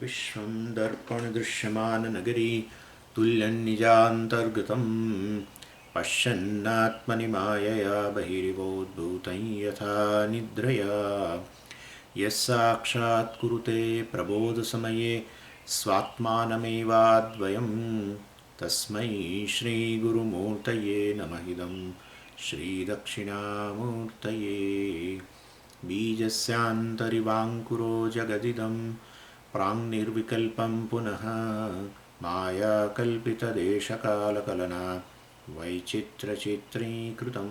विश्वं दर्पणदृश्यमाननगरी तुल्यन्निजान्तर्गतं पश्यन्नात्मनि मायया बहिरिवोद्भूतं यथा निद्रया यस्साक्षात् कुरुते प्रबोधसमये स्वात्मानमेवाद्वयं तस्मै श्रीगुरुमूर्तये नमः इदं श्रीदक्षिणामूर्तये बीजस्यान्तरिवाङ्कुरो जगदिदं प्राङ्निर्विकल्पं पुनः मायाकल्पितदेशकालकलना वैचित्रचित्रीकृतं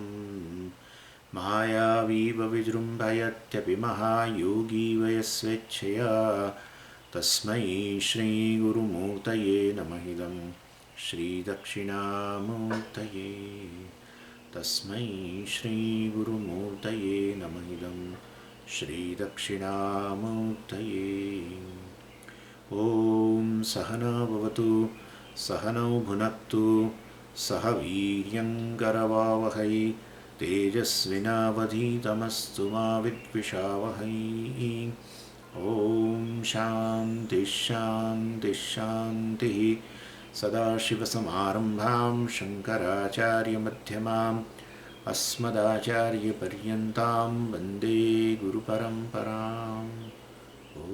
मायावीव विजृम्भयत्यपि महायोगी वयस्वेच्छया तस्मै श्रीगुरुमूर्तये नमः इदं श्रीदक्षिणामूर्तये तस्मै श्रीगुरुमूर्तये नमः इदं श्रीदक्षिणामूर्तये ॐ सहना भवतु सहनौ भुनक्तु सह वीर्यङ्करवावहै तेजस्विनावधीतमस्तु मा विद्विषावहै ॐ शान्तिः शान्तिः शान्तिः सदाशिवसमारम्भां शङ्कराचार्यमध्यमाम् अस्मदाचार्यपर्यन्तां वन्दे गुरुपरम्पराम् ॐ.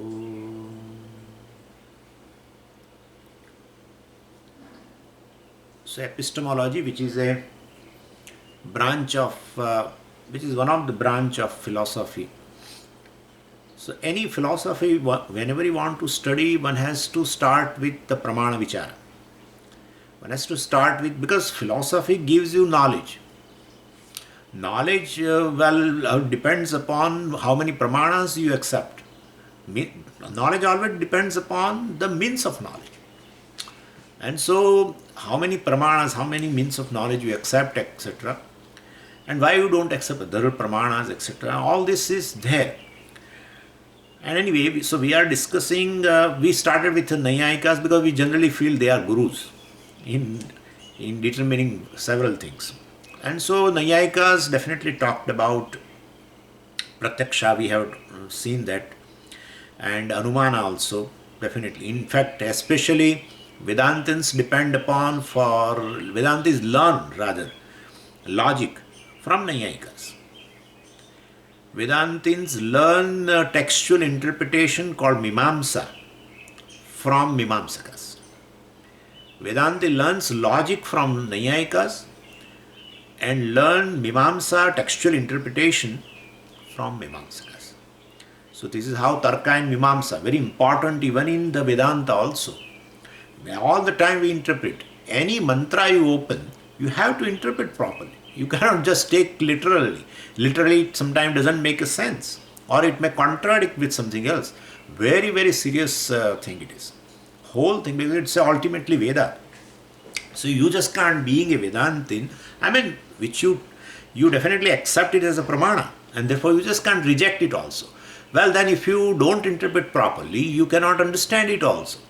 So epistemology, which is a branch of, which is one of the branch of philosophy. So any philosophy, whenever you want to study, one has to start with the pramana vichara. One has to start with, because philosophy gives you knowledge. Knowledge, depends upon how many pramanas you accept. Knowledge always depends upon the means of knowledge. And so, how many pramanas, how many means of knowledge you accept, etc. And why you don't accept other pramanas, etc. All this is there. And anyway, so we are discussing, we started with the Nayayikas because we generally feel they are gurus in determining several things. And so Nayayikas definitely talked about Pratyaksha, we have seen that, and Anumana also, definitely. In fact, especially Vedantins depend upon, for Vedantis learn rather logic from Nayayikas. Vedantins learn textual interpretation called Mimamsa from Mimamsakas. Vedanti learns logic from Nayayikas and learn Mimamsa textual interpretation from Mimamsakas. So this is how Tarka and Mimamsa, very important even in the Vedanta also. All the time we interpret. Any mantra you open, you have to interpret properly. You cannot just take literally. Literally it sometimes doesn't make a sense, or it may contradict with something else. Very, very serious thing it is. Whole thing, because it's ultimately Veda. So you just can't, being a Vedantin, which you definitely accept it as a pramana, and therefore you just can't reject it also. Well, then if you don't interpret properly, you cannot understand it also.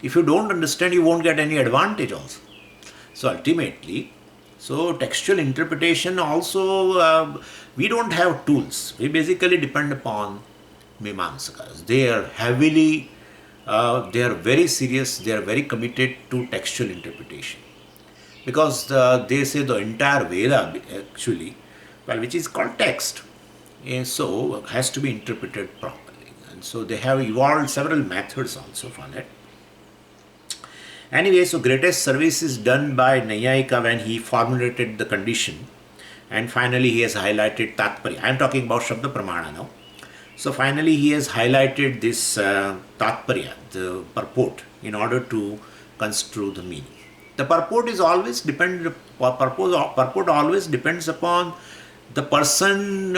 If you don't understand, you won't get any advantage also. So ultimately, so textual interpretation also, we don't have tools. We basically depend upon Mimamsakas. They are heavily, they are very serious, they are very committed to textual interpretation. Because they say the entire Veda actually, which is called text, so has to be interpreted properly. And so they have evolved several methods also for that. Anyway, so greatest service is done by Nayayika when he formulated the condition, and finally he has highlighted Tatparya. I am talking about Shabda Pramana now. So finally he has highlighted this Tatparya, the purport, in order to construe the meaning. The purport is always purport always depends upon the person,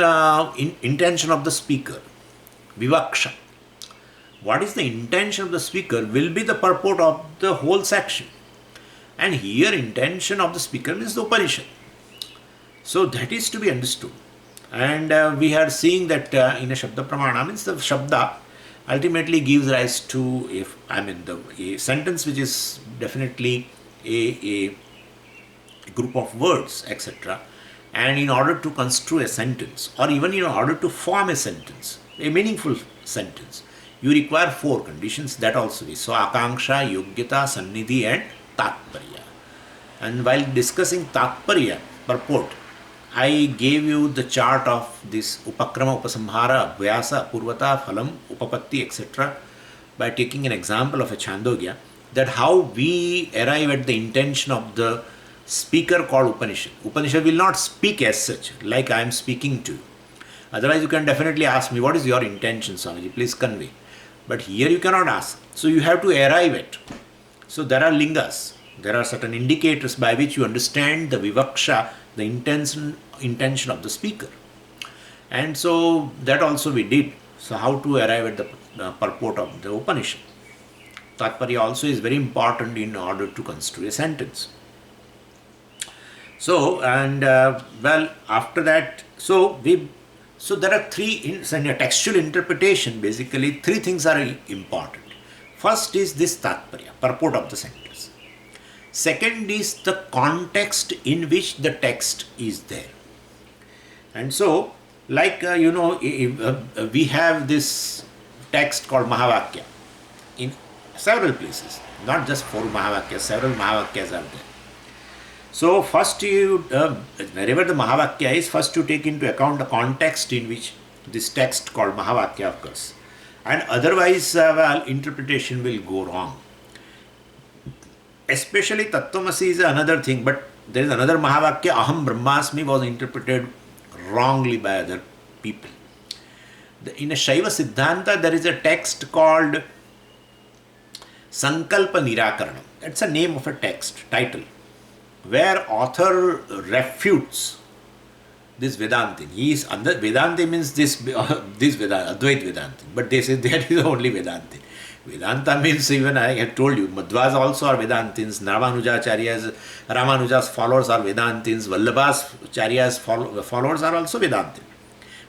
intention of the speaker, Vivaksha. What is the intention of the speaker will be the purport of the whole section. And here intention of the speaker means the Upanishad. So that is to be understood. And we are seeing that in a Shabda Pramana, means the Shabda ultimately gives rise to a sentence which is definitely a group of words, etc. And in order to construe a sentence, or even in order to form a sentence, a meaningful sentence, you require 4 conditions. That also is. So akanksha, yogyata, sannidhi and tatparya. And while discussing tatparya, purport, I gave you the chart of this upakrama, upasamhara, abhyasa, purvata, phalam, upapatti, etc. by taking an example of a Chandogya, that how we arrive at the intention of the speaker called Upanishad. Upanishad will not speak as such, like I am speaking to you. Otherwise, you can definitely ask me, what is your intention, Swamiji? Please convey. But here you cannot ask. So you have to arrive at. So there are lingas. There are certain indicators by which you understand the vivaksha, the intention of the speaker. And so that also we did. So how to arrive at the purport of the Upanishad. Tatparya also is very important in order to construe a sentence. So, and after that, so there are 3, in a textual interpretation, basically 3 things are important. First is this Tatparya, purport of the sentence. Second is the context in which the text is there. And so, like, we have this text called Mahavakya in several places, not just 4 Mahavakyas, several Mahavakyas are there. So first wherever the Mahavakya is, first you take into account the context in which this text called Mahavakya occurs. And otherwise, interpretation will go wrong. Especially Tattvamasi is another thing, but there is another Mahavakya, Aham Brahmasmi, was interpreted wrongly by other people. In a Shaiva Siddhanta, there is a text called Sankalpa Nirakaranam. That's a name of a text, title, where author refutes this Vedantin. He is under Vedanti means this Vedanta, Advait Vedantin. But they say that is only Vedantin. Vedanta means, even I have told you, Madhvas also are Vedantins, Ramanuja's followers are Vedantins, Vallabhacharya's followers are also Vedantins.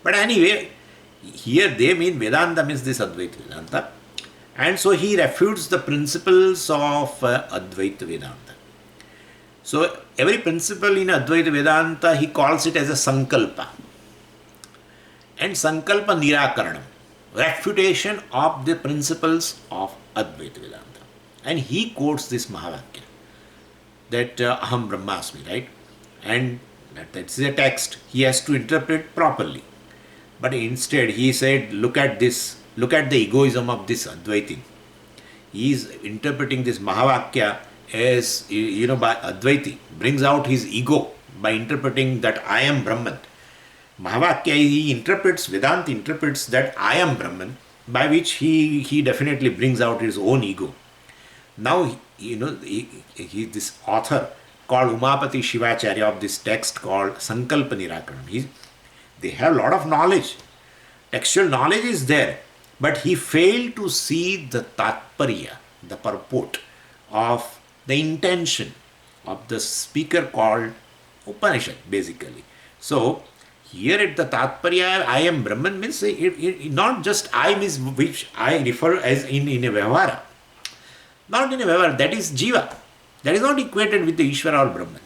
But anyway, here they mean Vedanta means this Advaita Vedanta. And so he refutes the principles of Advaita Vedanta. So every principle in Advaita Vedanta, he calls it as a Sankalpa. And Sankalpa Nirakaranam, refutation of the principles of Advaita Vedanta. And he quotes this Mahavakya, that Aham Brahmasmi, right? And that's the text. He has to interpret properly. But instead he said, look at this, look at the egoism of this Advaiti. He is interpreting this Mahavakya as, by Advaiti, brings out his ego by interpreting that I am Brahman. Mahavakya, he interprets, Vedanta interprets that I am Brahman, by which he definitely brings out his own ego. Now, this author called Umapati Shivacharya of this text called Sankalpa Nirakaranam. They have a lot of knowledge. Textual knowledge is there. But he failed to see the Tatparya, the purport of the intention of the speaker called Upanishad, basically. So, here at the Tatparya, I am Brahman means not just I means which I refer as in a Vyavahara. Not in a Vyavahara, that is Jiva. That is not equated with the Ishvara or Brahman.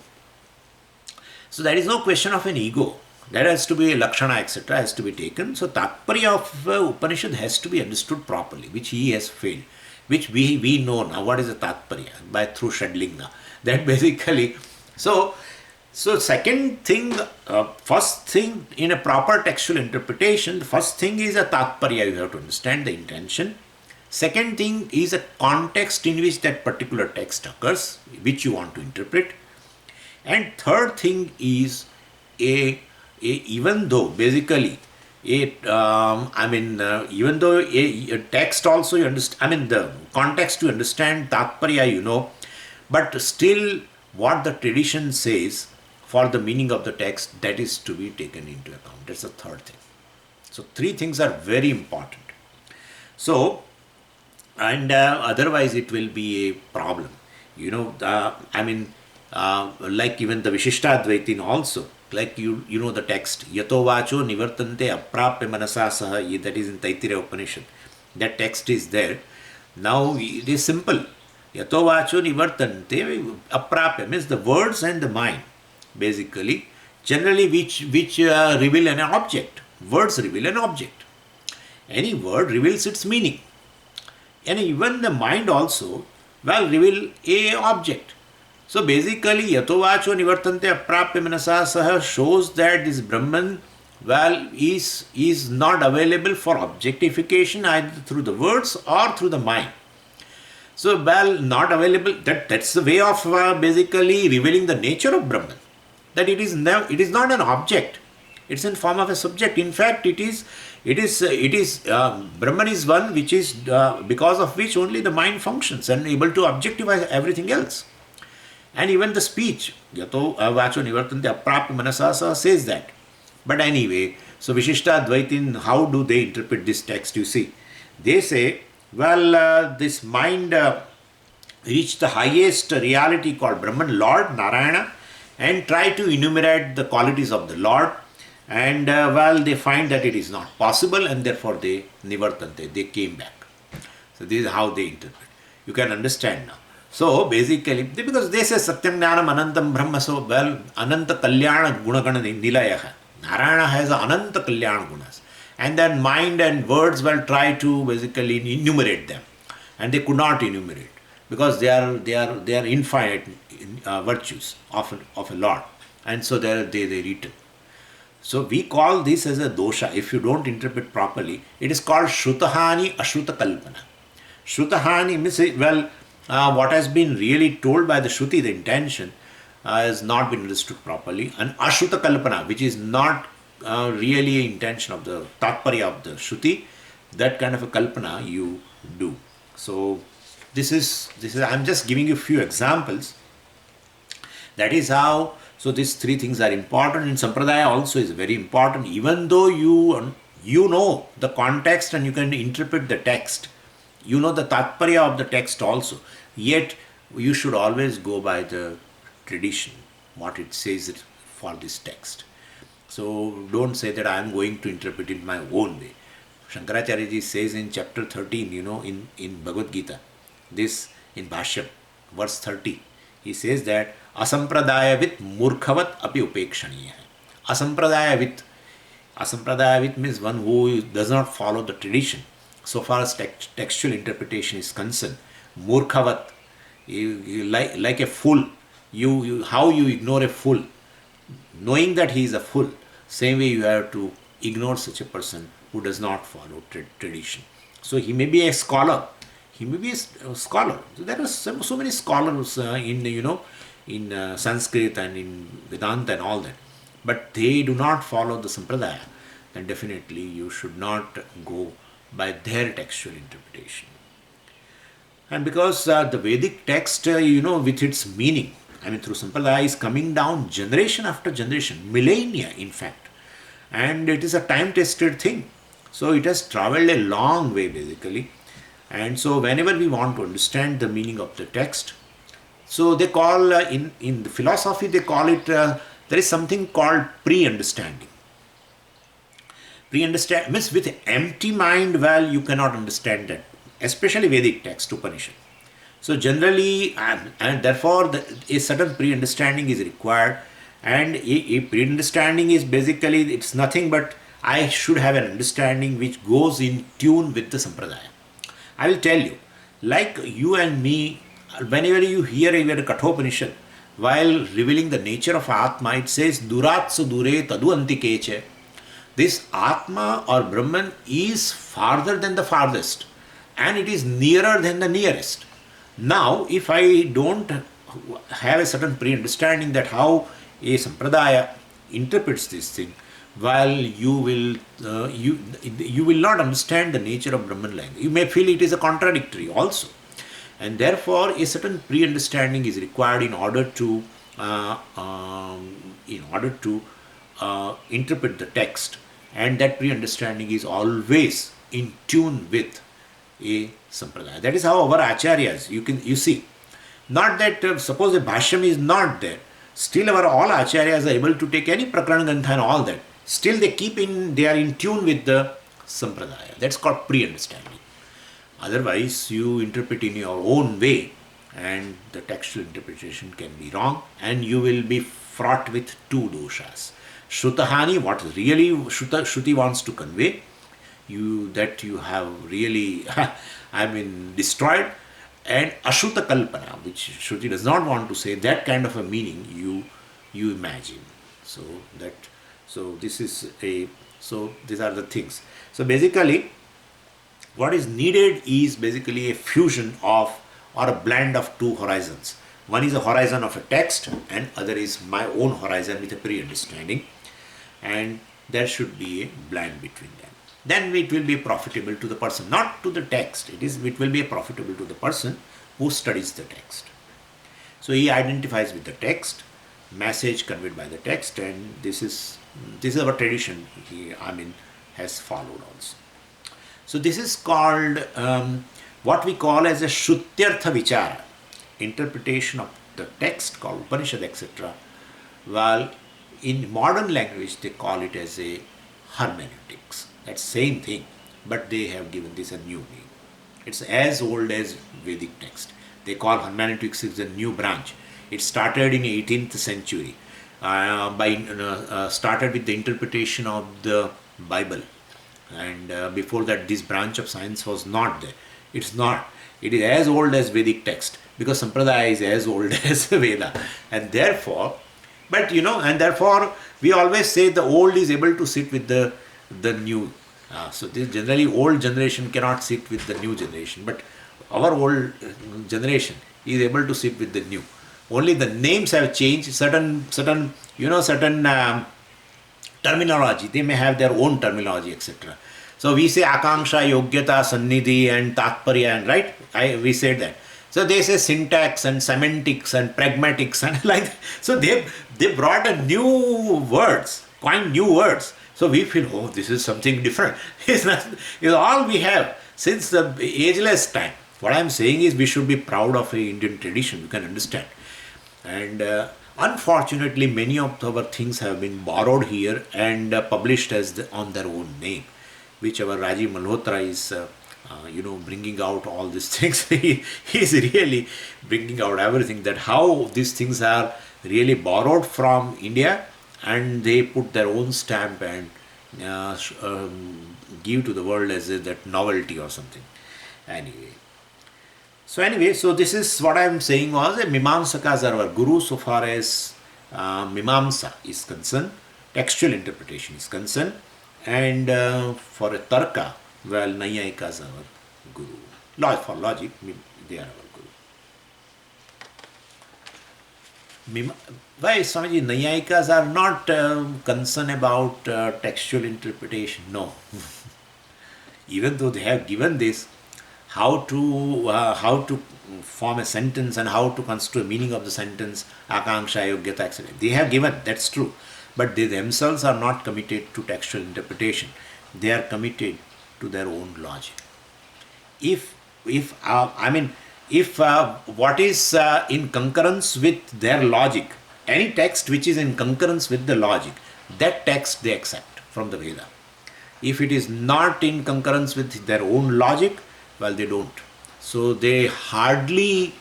So, there is no question of an ego. That has to be a Lakshana, etc. has to be taken. So, Tatparya of Upanishad has to be understood properly, which he has failed. Which we know now. What is the Tatparya? Through Shadlinga. That basically, so second thing, first thing in a proper textual interpretation, the first thing is a Tatparya, you have to understand the intention. Second thing is a context in which that particular text occurs, which you want to interpret. And third thing is even though basically even though a text also you understand, the context you understand, Tatparya but still what the tradition says for the meaning of the text, that is to be taken into account. That's the third thing. So 3 things are very important. So, and otherwise it will be a problem. Like even the Vishishtadvaitin also, like you know the text, Yato Vacho Nivartante Aprapya Manasa Saha, that is in Taittiriya Upanishad. That text is there. Now it is simple. Yato Vacho Nivartante Aprapya means the words and the mind, basically, generally which reveal an object. Words reveal an object. Any word reveals its meaning. and even the mind also, well, reveal a object. So basically, yatovacho nivartante aprapya manasa saha shows that this Brahman, well, is not available for objectification either through the words or through the mind. So, well, not available. That's the way of basically revealing the nature of Brahman. That it is not an object. It's in form of a subject. In fact, Brahman is one which is because of which only the mind functions and able to objectify everything else. And even the speech, yato vacho nivartante aprapya manasasa, says that. But anyway, so Vishishta Advaitin, how do they interpret this text? You see, they say, well, this mind reached the highest reality called Brahman, Lord, Narayana, and try to enumerate the qualities of the Lord. And well, they find that it is not possible, and therefore they nivartante, they came back. So this is how they interpret. You can understand now. So basically, because they say Satyam Jnanam Anantam Brahma, so well, Ananta Kalyana Gunagana Nilayaha. Narayana has Ananta Kalyana Gunas. And then mind and words will try to basically enumerate them. And they could not enumerate because they are infinite virtues of a Lord. And so they written. So we call this as a dosha. If you don't interpret properly, it is called Shrutahani Ashruta Kalpana. Shrutahani means, well, what has been really told by the Shruti, the intention, has not been understood properly. And Ashruta Kalpana, which is not really an intention of the Tatparya of the Shruti, that kind of a Kalpana you do. So this is I'm just giving you a few examples. That is how, so these three things are important. In Sampradaya also is very important, even though you know the context and you can interpret the text. You know the Tatparya of the text also. Yet, you should always go by the tradition, what it says for this text. So, don't say that I am going to interpret it my own way. Shankaracharya ji says in chapter 13, in Bhagavad Gita, this in Bhashyam, verse 30, he says that Asampradayavit murkhavat api upekshaniya. Asampradayavit means one who does not follow the tradition. So far as textual interpretation is concerned, murkhavat, you like a fool. How you ignore a fool, knowing that he is a fool. Same way you have to ignore such a person who does not follow tradition. So he may be a scholar. So there are so many scholars in Sanskrit and in Vedanta and all that, but they do not follow the Sampradaya. Then definitely you should not go by their textual interpretation. And because the Vedic text, with its meaning, through Sampradaya, is coming down generation after generation, millennia in fact. And it is a time-tested thing. So it has traveled a long way basically. And so whenever we want to understand the meaning of the text, so they call, in the philosophy, they call it, there is something called pre-understanding. Pre-understand means with empty mind, well, you cannot understand that, especially Vedic text, Upanishad. So generally, and therefore, a certain pre-understanding is required, and a pre-understanding is basically, it's nothing but I should have an understanding which goes in tune with the Sampradaya. I will tell you, like you and me, whenever you hear even a Kathopanishad, while revealing the nature of Atma, it says, Duratsu dure tadu antikeche. This Atma or Brahman is farther than the farthest, and it is nearer than the nearest. Now, if I don't have a certain pre-understanding that how a Sampradaya interprets this thing, while you will not understand the nature of Brahman language. You may feel it is a contradictory also. And therefore, a certain pre-understanding is required in order to interpret the text. And that pre-understanding is always in tune with a Sampradaya. That is how our Acharyas, you see, not that suppose a Bhashyam is not there, still all Acharyas are able to take any Prakarana Grantha and all that. Still they are in tune with the Sampradaya. That's called pre-understanding. Otherwise, you interpret in your own way and the textual interpretation can be wrong and you will be fraught with two doshas. Shrutahani, what really Shruti wants to convey, you have really, I mean, destroyed. And Ashuta Kalpana, which Shruti does not want to say, that kind of a meaning you imagine. So that so this is a so these are the things. So basically, what is needed is basically a fusion of or a blend of two horizons. One is a horizon of a text, and other is my own horizon with a pre-understanding, and there should be a blend between them. Then it will be profitable to the person, not to the text. It will be profitable to the person who studies the text. So he identifies with the text, message conveyed by the text, and this is our tradition. Has followed also. So this is called what we call as a Shrutyartha Vichara, interpretation of the text called Upanishad, etc. While in modern language they call it as a hermeneutics. That's same thing, but they have given this a new name. It's as old as Vedic text. They call hermeneutics is a new branch. It started in 18th century. Started with the interpretation of the Bible, and before that this branch of science was not there. It's not. It is as old as Vedic text, because Sampradaya is as old as Veda, and therefore, and therefore we always say the old is able to sit with the new. So this generally old generation cannot sit with the new generation, but our old generation is able to sit with the new. Only the names have changed. Certain terminology. They may have their own terminology, etc. So we say Akanksha, Yogyata, Sannidhi, and Tatparya, and right? We said that. So they say syntax and semantics and pragmatics and like that. So they brought a new words, coined new words. So we feel, oh, this is something different. It's all we have since the ageless time. What I am saying is we should be proud of the Indian tradition. You can understand. And unfortunately, many of our things have been borrowed here and published on their own name, which our Rajiv Malhotra is, bringing out all these things. He is really bringing out everything, that how these things are really borrowed from India, and they put their own stamp and give to the world as that novelty or something. So this is what I am saying was Mimamsakas are our guru so far as Mimamsa is concerned, textual interpretation is concerned, and for a Tarka, well, Nayayikas are our guru. For logic, they are our guru. Why, Swamiji, Nayayikas are not concerned about textual interpretation? No. Even though they have given this, how to form a sentence and how to construe a meaning of the sentence, Akanksha, Yogyata, etc. They have given, that's true. But they themselves are not committed to textual interpretation. They are committed to their own logic. If what is in concurrence with their logic, any text which is in concurrence with the logic, that text they accept from the Veda. If it is not in concurrence with their own logic, well, they don't. So they hardly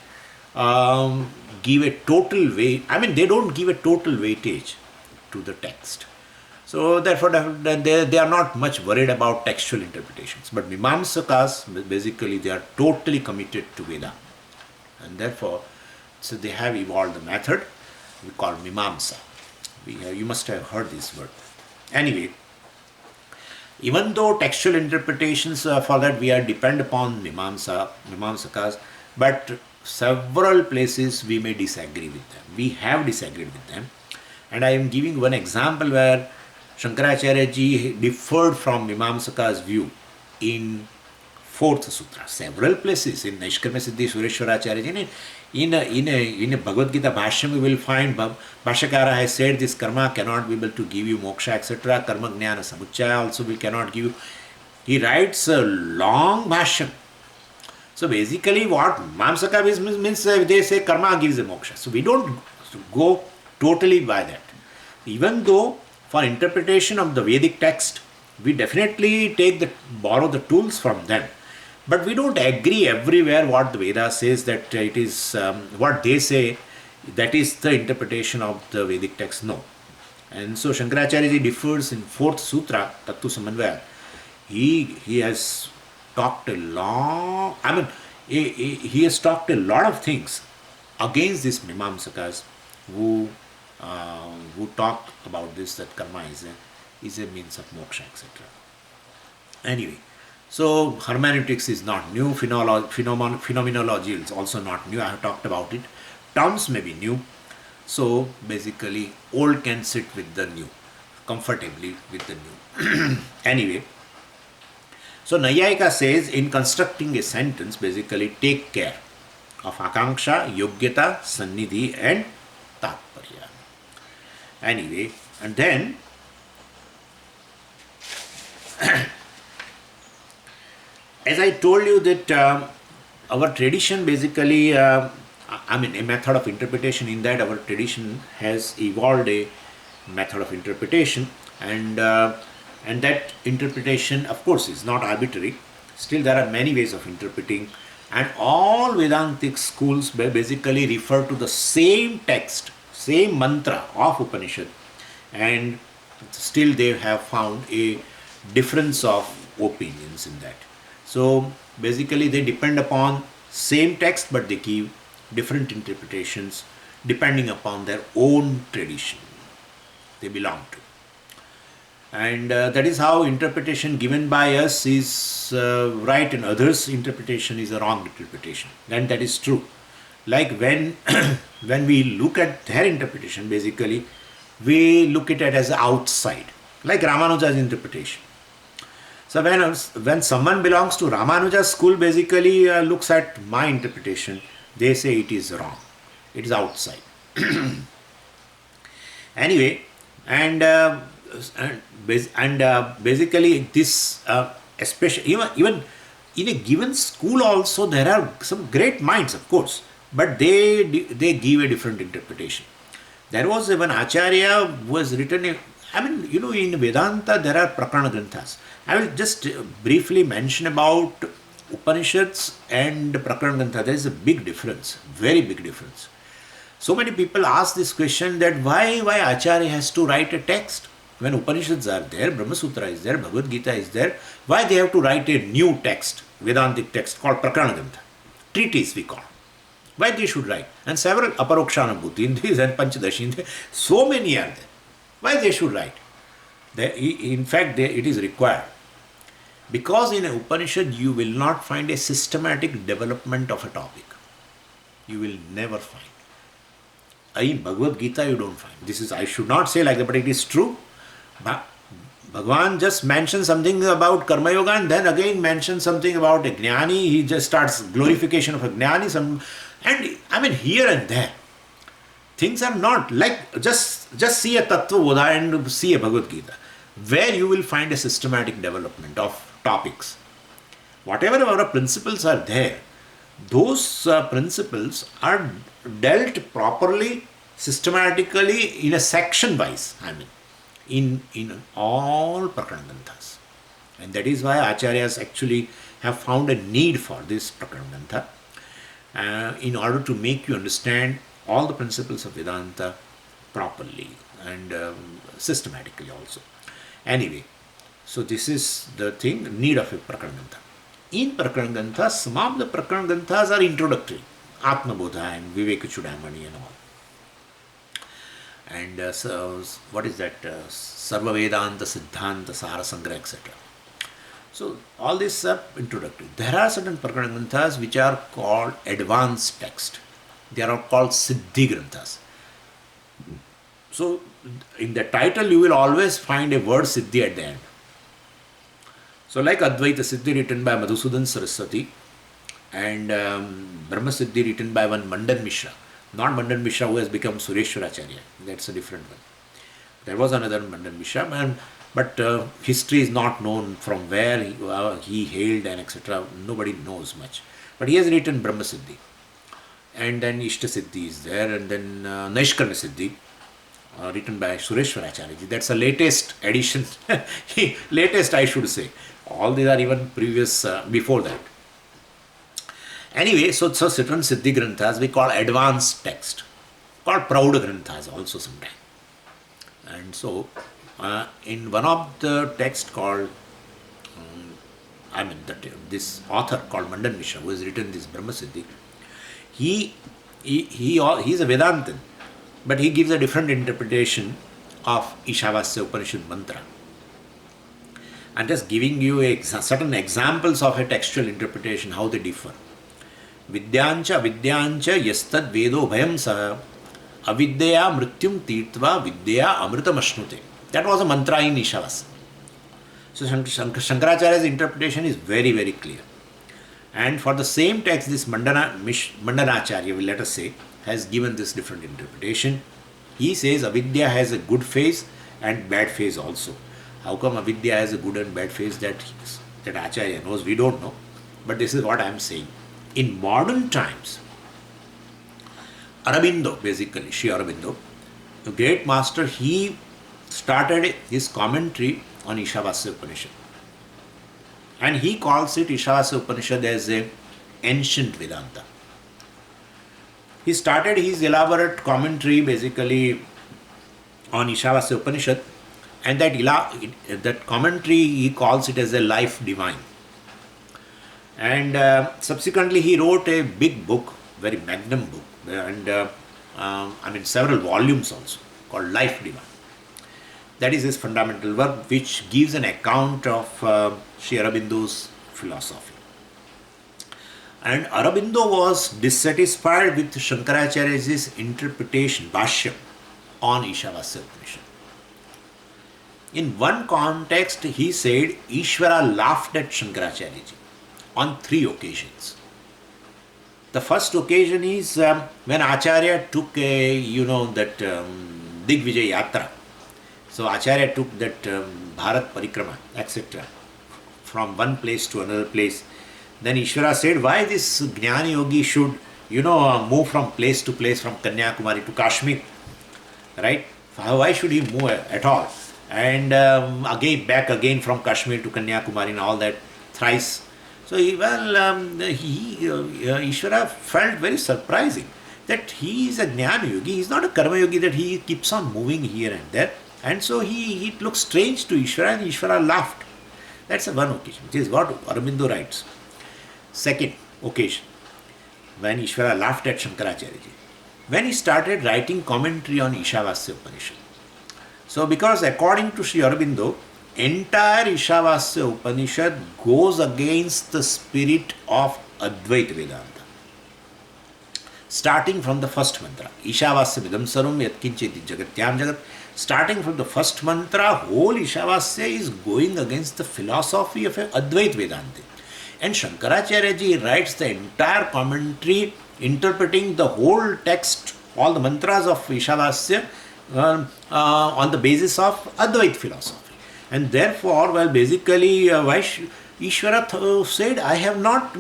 give a total weight. They don't give a total weightage to the text. So therefore, they are not much worried about textual interpretations. But Mimamsakas, basically, they are totally committed to Veda. And therefore, so they have evolved the method we call Mimamsa. You must have heard this word. Anyway, even though textual interpretations for that we are depend upon Mimamsakas, but several places we may disagree with them. We have disagreed with them. And I am giving one example where Shankaracharya ji differed from Mimamsaka's view in 4th Sutra. Several places in Naishkarmya Siddhi Sureshwaracharya ji, in a Bhagavad Gita Bhashyam we will find Bhashyakara has said this karma cannot be able to give you moksha, etc. Karma Jnana Samuchaya also we cannot give you. He writes a long Bhashyam. So basically what Mimamsaka means they say karma gives a moksha. So we don't go totally by that. Even though for interpretation of the Vedic text, we definitely borrow the tools from them. But we don't agree everywhere what the Veda says that it is, what they say, that is the interpretation of the Vedic text. No. And so Shankaracharya ji differs in 4th Sutra, Tattva Samanvaya. he has talked a long, I mean, he has talked a lot of things against these Mimamsakas who talk about this, that karma is a means of moksha, etc. Anyway, so hermeneutics is not new, phenomenology is also not new, I have talked about it. Terms may be new, so basically old can sit with the new, comfortably with the new. Anyway, so Nayayika says in constructing a sentence, basically take care of akanksha, yogyata, sannidhi and tatparya. Anyway, and then as I told you that our tradition basically, I mean a method of interpretation, in that our tradition has evolved a method of interpretation, and that interpretation of course is not arbitrary. Still there are many ways of interpreting, and all Vedantic schools basically refer to the same text, same mantra of Upanishad, and still they have found a difference of opinions in that. So basically they depend upon same text, but they give different interpretations depending upon their own tradition they belong to. And that is how interpretation given by us is right and others' interpretation is a wrong interpretation. And that is true. Like when when we look at their interpretation, basically we look at it as outside, like Ramanuja's interpretation. So when someone belongs to Ramanuja's school, basically looks at my interpretation, they say it is wrong. It is outside. Anyway, and basically this, especially even in a given school also there are some great minds, of course, but they give a different interpretation. There was one Acharya who was written. I mean, in Vedanta there are Prakarana Granthas. I will just briefly mention about Upanishads and Prakarana Grantha. There is a big difference, very big difference. So many people ask this question that why Acharya has to write a text when Upanishads are there, Brahma Sutra is there, Bhagavad Gita is there. Why they have to write a new text, Vedantic text called Prakarana Grantha, treatise we call. Why they should write? And several Aparokshanabhuti in this and Panchadashi, so many are there. Why they should write? In fact, it is required. Because in an Upanishad, you will not find a systematic development of a topic. You will never find. In Bhagavad Gita, you don't find. This is, I should not say like that, but it is true. Bhagavan just mentions something about Karma Yoga and then again mentions something about a Jnani. He just starts glorification of a Jnani. And I mean, here and there. Things are not like just see a Tattva Bodha and see a Bhagavad Gita, where you will find a systematic development of topics. Whatever our principles are there, those principles are dealt properly, systematically in a section wise, I mean, in all Prakarana Granthas. And that is why Acharyas actually have found a need for this Prakarana Grantha in order to make you understand all the principles of Vedanta properly and systematically also. Anyway, so this is the thing, need of a Prakarana Grantha. In Prakarana Grantha, some of the Prakarana Granthas are introductory, Atma Bodha and Viveka Chudamani and all. And so, what is that? Sarva Vedanta, Siddhanta, Sara Sangra, etc. So, all these are introductory. There are certain Prakarana Granthas which are called advanced text. They are called Siddhi Granthas. So, in the title you will always find a word Siddhi at the end. So, like Advaita Siddhi written by Madhusudan Saraswati and Brahma Siddhi written by one Mandan Mishra. Not Mandan Mishra who has become Sureshwaracharya. That's a different one. There was another Mandan Mishra, but history is not known from where he hailed and etc. Nobody knows much. But he has written Brahma Siddhi. And then Ishta Siddhi is there, and then Naishkarna Siddhi, written by Sureshwaracharya. That's the latest edition, latest I should say. All these are even previous, before that. Anyway, so certain Siddhi Granthas we call advanced text, called Prauda Granthas also sometimes. And so, in one of the text called this author called Mandan Mishra, who has written this Brahma Siddhi, he's a Vedantin, but he gives a different interpretation of Ishavasya Upanishad mantra. I'm just giving you certain examples of a textual interpretation, how they differ. Vidyancha avidyancha yastad vedo bhayam saha avidya mrityum tirtva vidya amritamashnute. That was a mantra in Ishavasya. So Shankaracharya's interpretation is very, very clear. And for the same text, this Mandanacharya, let us say, has given this different interpretation. He says avidya has a good phase and bad phase also. How come avidya has a good and bad phase? That Acharya knows, we don't know. But this is what I am saying. In modern times, Aurobindo, basically, Sri Aurobindo, the great master, he started his commentary on Ishavasya Upanishad. And he calls it Ishavasya Upanishad as an ancient Vedanta. He started his elaborate commentary basically on Ishavasya Upanishad, and that commentary he calls it as a life divine. And subsequently he wrote a big book, very magnum book, and several volumes also, called Life Divine. That is his fundamental work, which gives an account of Sri Aurobindo's philosophy. And Aurobindo was dissatisfied with Shankaracharya's interpretation, Bhashya, on Ishavasya Upanishad. In one context, he said Ishvara laughed at Shankaracharya on 3 occasions. The first occasion is when Acharya took that Digvijay Yatra. So Acharya took that Bharat Parikrama, etc. from one place to another place. Then Ishvara said, why this Jnana Yogi should, move from place to place, from Kanyakumari to Kashmir, right? Why should he move at all? And back again from Kashmir to Kanyakumari and all that thrice. So Ishvara felt very surprising that he is a Jnana Yogi. He is not a Karma Yogi that he keeps on moving here and there. And so he looked strange to Ishvara, and Ishvara laughed. That's one occasion. This is what Aurobindo writes. Second occasion, when Ishvara laughed at Shankaracharya, when he started writing commentary on Ishavasya Upanishad. So because according to Sri Aurobindo, entire Ishavasya Upanishad goes against the spirit of Advaita Vedanta. Starting from the first mantra, Ishavasya Vidam Sarum Yatkincheti Jagatyam Jagat. Starting from the first mantra, whole Ishavasya is going against the philosophy of Advaita Vedanta. And Shankaracharya writes the entire commentary interpreting the whole text, all the mantras of Ishavasya on the basis of Advaita philosophy. And therefore, basically, Ishvara said, I have not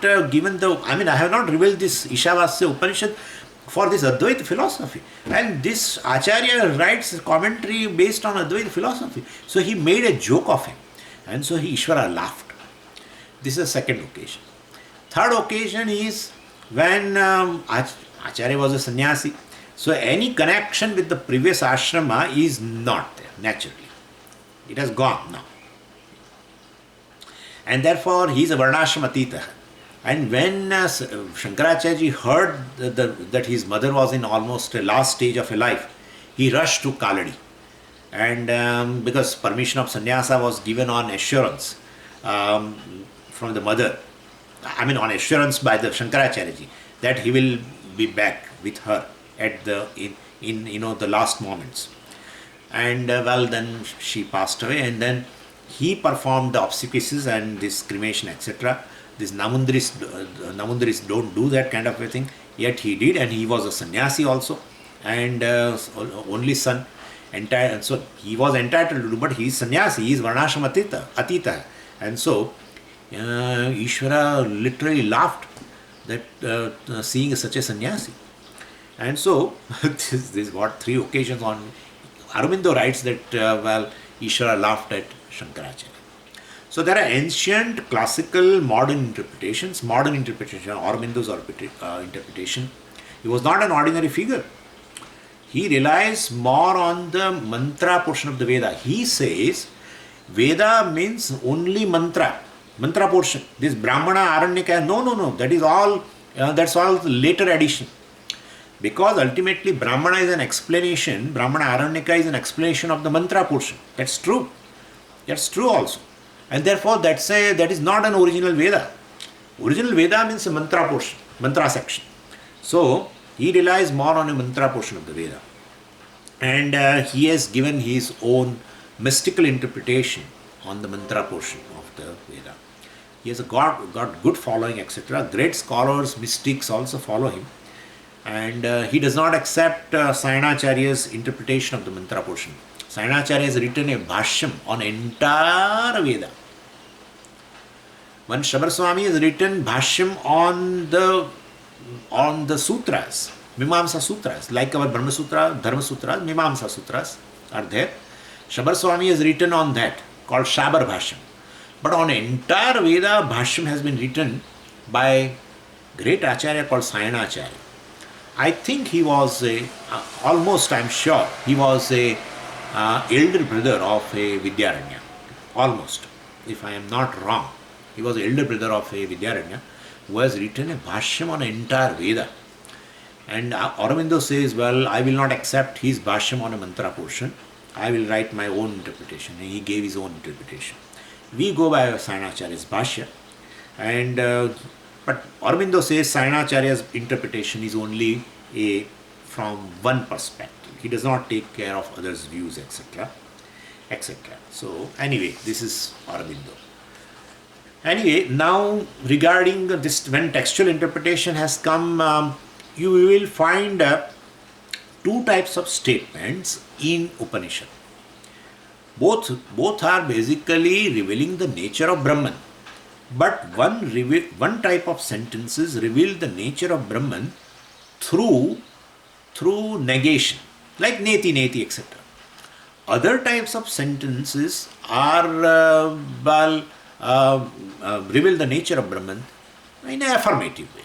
revealed this Ishavasya Upanishad for this Advaita philosophy. And this Acharya writes commentary based on Advaita philosophy. So he made a joke of him. And so Ishvara laughed. This is the second occasion. Third occasion is when Acharya was a sannyasi. So any connection with the previous ashrama is not there, naturally. It has gone now. And therefore he is a varnashramatita. And when Shankaracharya heard that his mother was in almost the last stage of her life, he rushed to Kaladi. And because permission of sannyasa was given on assurance from the mother, on assurance by the Shankaracharya that he will be back with her at the last moments. And then she passed away, and then he performed the obsequies and this cremation, etc. These Namundris don't do that kind of a thing, yet he did, and he was a sannyasi also, and only son. So he was entitled to do, but he is sannyasi, he is varnashram atita. And so Ishvara literally laughed that seeing such a sannyasi. And so this is what 3 occasions on Aurobindo writes that Ishvara laughed at Shankaracharya. So there are ancient, classical, modern interpretations. Modern interpretation, Aurobindo's interpretation. He was not an ordinary figure. He relies more on the mantra portion of the Veda. He says Veda means only mantra. mantra portion. This Brahmana, Aranyaka, no, that's all later addition. Because ultimately Brahmana is an explanation, Brahmana Aranyaka is an explanation of the mantra portion. That's true. That's true also. And therefore that is not an original Veda. Original Veda means a mantra portion, mantra section. So he relies more on a mantra portion of the Veda. And he has given his own mystical interpretation on the mantra portion of the Veda. He has got good following, etc. Great scholars, mystics also follow him. And he does not accept Sayanacharya's interpretation of the mantra portion. Sayanacharya has written a bhashyam on entire Veda. One Shabar Swami has written bhashyam on the sutras, Mimamsa sutras, like our Brahma Sutra, Dharma Sutras, Mimamsa sutras are there. Shabar Swami has written on that, called Shabar Bhashyam. But on entire Veda, bhashyam has been written by great Acharya called Sayanacharya. I think he was almost, I'm sure, he was a elder brother of a Vidyaranya. Almost, if I am not wrong. He was the elder brother of a Vidyaranya who has written a bhashyam on entire Veda. And Aurobindo says, well, I will not accept his bhashyam on a mantra portion. I will write my own interpretation. And he gave his own interpretation. We go by Sayanacharya's bhashya. But Aurobindo says Sayanacharya's interpretation is only from one perspective. He does not take care of others' views, etc. etc. So anyway, this is Aurobindo. Anyway, now regarding this, when textual interpretation has come, you will find two types of statements in Upanishad. Both are basically revealing the nature of Brahman. But one type of sentences reveal the nature of Brahman through negation, like neti neti, etc. Other types of sentences are reveal the nature of Brahman in an affirmative way,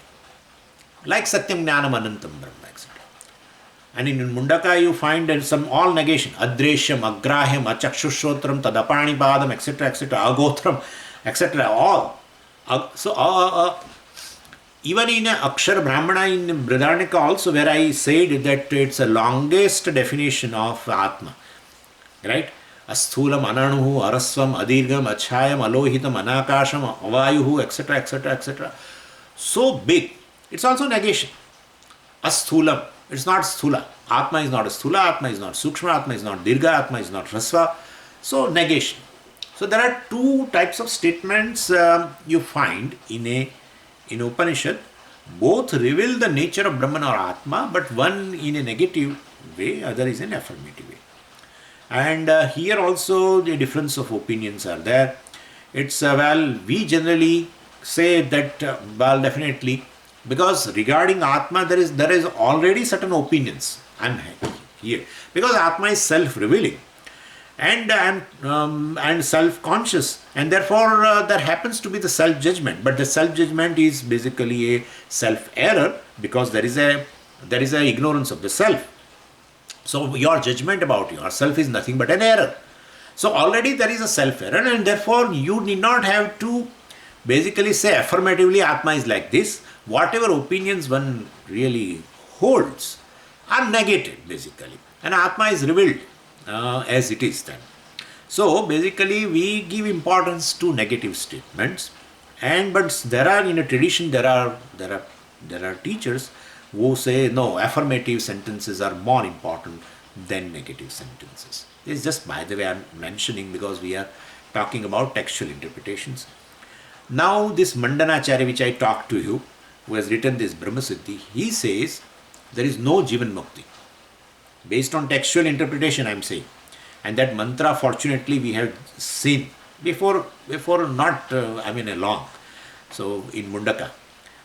like Satyam Jnanam Anantam Brahma, etc. And in Mundaka you find some all negation, Adreshyam, Agrahyam, Achakshushotram, Tadaparanipadam, etc., etc., Agotram, etc., all. So, even in Akshara Brahmana in Brihadaranyaka also, where I said that it's the longest definition of Atma, right? Asthulam, Ananuhu, Arasvam, Adirgam, Achayam, Alohitam, Anakasham, Avayuhu, etc., etc., etc. So big. It's also negation. Asthulam. It's not Sthula. Atma is not Sthula, Atma is not Sukshma, Atma is not Dirgha, Atma is not Rasva. So negation. So there are two types of statements you find in Upanishad. Both reveal the nature of Brahman or Atma, but one in a negative way, other is in affirmative way. And here also the difference of opinions are there. It's we generally say that definitely, because regarding Atma there is already certain opinions. I'm here because Atma is self-revealing and self-conscious, and therefore there happens to be the self-judgment. But the self-judgment is basically a self-error, because there is a ignorance of the self. So your judgment about yourself is nothing but an error. So already there is a self-error, and therefore you need not have to basically say affirmatively Atma is like this. Whatever opinions one really holds are negated basically, and Atma is revealed as it is then. So basically we give importance to negative statements, but there are in a tradition there are teachers who say no, affirmative sentences are more important than negative sentences. It's just by the way I'm mentioning, because we are talking about textual interpretations. Now this Mandanacharya, which I talked to you, who has written this Brahma Siddhi, he says there is no Jivan Mukti. Based on textual interpretation I'm saying. And that mantra fortunately we have seen before not long. So in Mundaka.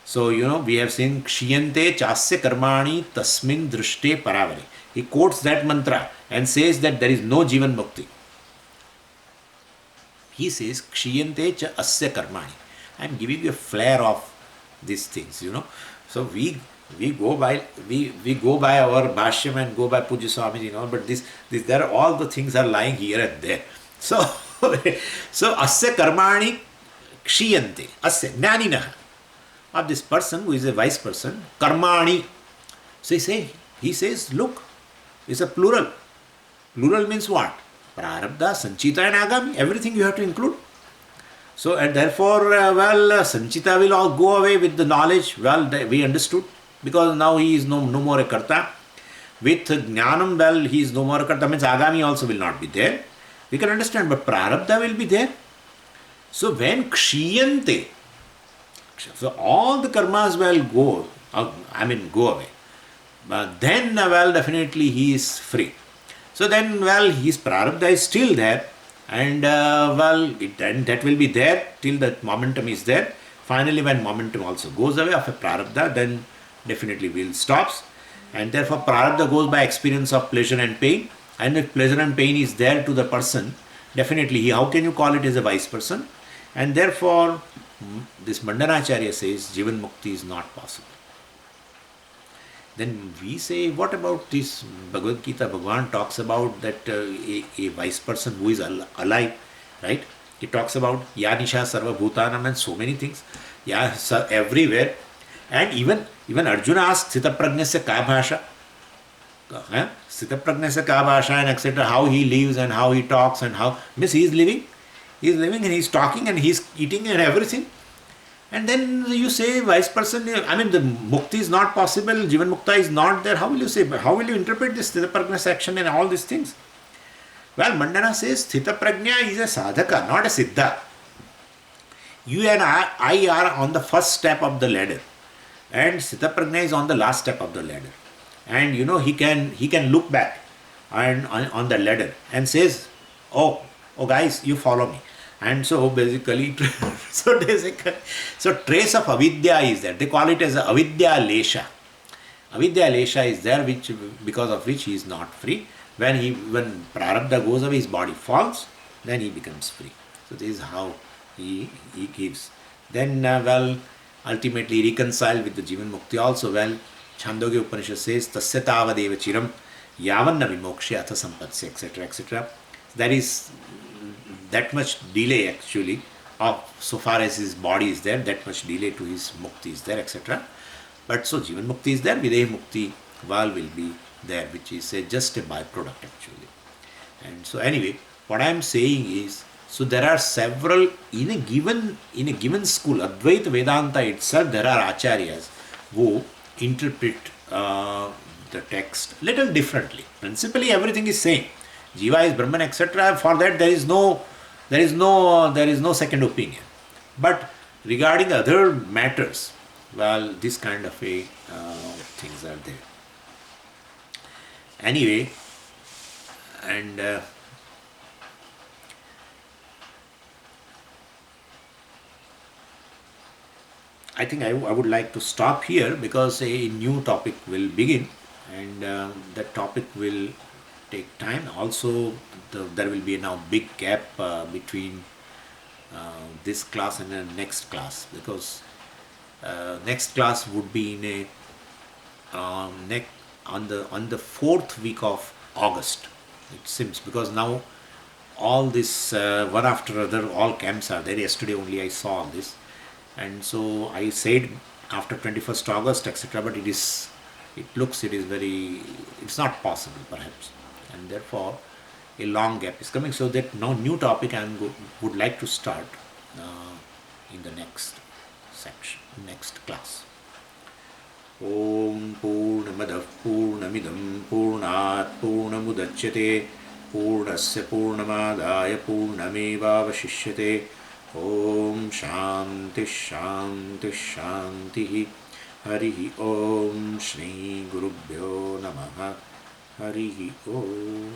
So we have seen Kshiyante Chasya Karmani Tasmin Drishte Paravare. He quotes that mantra and says that there is no Jivan Mukti. He says Kshiyante Cha Asya Karmani. I am giving you a flare of these things, So we go by our Bhashyam and go by Pujya Swamiji, but there are all the things are lying here and there. So Asya Karmani kshiyante, asya, jnaninaha, of this person who is a wise person, karmani. So he says, look, it's a plural. Plural means what? Prarabdha, Sanchita and Agami, everything you have to include. So, and therefore, Sanchita will all go away with the knowledge. Well, we understood, because now he is no more a karta. With Jnanam, well, he is no more a karta, means Agami also will not be there. We can understand, but Prarabdha will be there. So, when Kshiyante, so all the karmas will go away. But then, definitely he is free. So then, his prarabdha is still there, and that will be there till that momentum is there. Finally, when momentum also goes away of a prarabdha, then definitely will stops, and therefore prarabdha goes by experience of pleasure and pain. And if pleasure and pain is there to the person, definitely how can you call it as a wise person? And therefore, this Mandanacharya says Jivan Mukti is not possible. Then we say, what about this Bhagavad Gita? Bhagavan talks about that a wise person who is alive, right? He talks about Yanisha Sarva Bhutanam and so many things. Yeah, everywhere. And even Arjuna asks Sthita Prajnasya ka bhasha? Sthita Prajnasya ka bhasha, and etc. How he lives and how he talks and how. Means he is living. He is living and he is talking and he is eating and everything. And then you say, wise person, the mukti is not possible, Jivan Mukta is not there. How will you say, how will you interpret this Sthita Prajna action and all these things? Well, Mandana says, Sthita Prajna is a sadhaka, not a siddha. You and I are on the first step of the ladder, and Sthita Prajna is on the last step of the ladder. And he can look back and on the ladder and says, oh guys, you follow me. And so basically, so trace of avidya is there. They call it as avidya lesha. Avidya lesha is there, because of which he is not free. When prarabdha goes away, his body falls, then he becomes free. So this is how he gives. Then ultimately reconcile with the Jivan Mukti also. Chandogya Upanishad says, Tasya tavadeva chiram yavanna vimokshe atha sampatsya, etc. etc. That is that much delay actually, so far as his body is there, that much delay to his mukti is there, etc. But so Jivan Mukti is there, Videha Mukti will be there, which is just a byproduct actually. And so anyway, what I am saying is, so there are several, in a given school, Advaita Vedanta itself, there are acharyas who interpret the text little differently. Principally everything is same. Jiva is Brahman, etc. For that there is no second opinion. But regarding other matters, this kind of things are there. Anyway, and I think I would like to stop here, because a new topic will begin, and that topic will take time. Also, there will be now big gap between this class and the next class, because next class would be in on the 4th week of August, it seems, because now all this one after another, all camps are there. Yesterday only I saw all this, and so I said after 21st August, etc. But it's not possible perhaps, and therefore a long gap is coming. So that now new topic I would like to start in the next section, next class. Om Purnamadah Purnamidam Purnat Purnamudachyate Purnasya Purnamadaya Purnamevavashishyate. Om Shanti Shanti Shanti. Harihi Om Shri Gurubhyo Namaha. Harihi Om.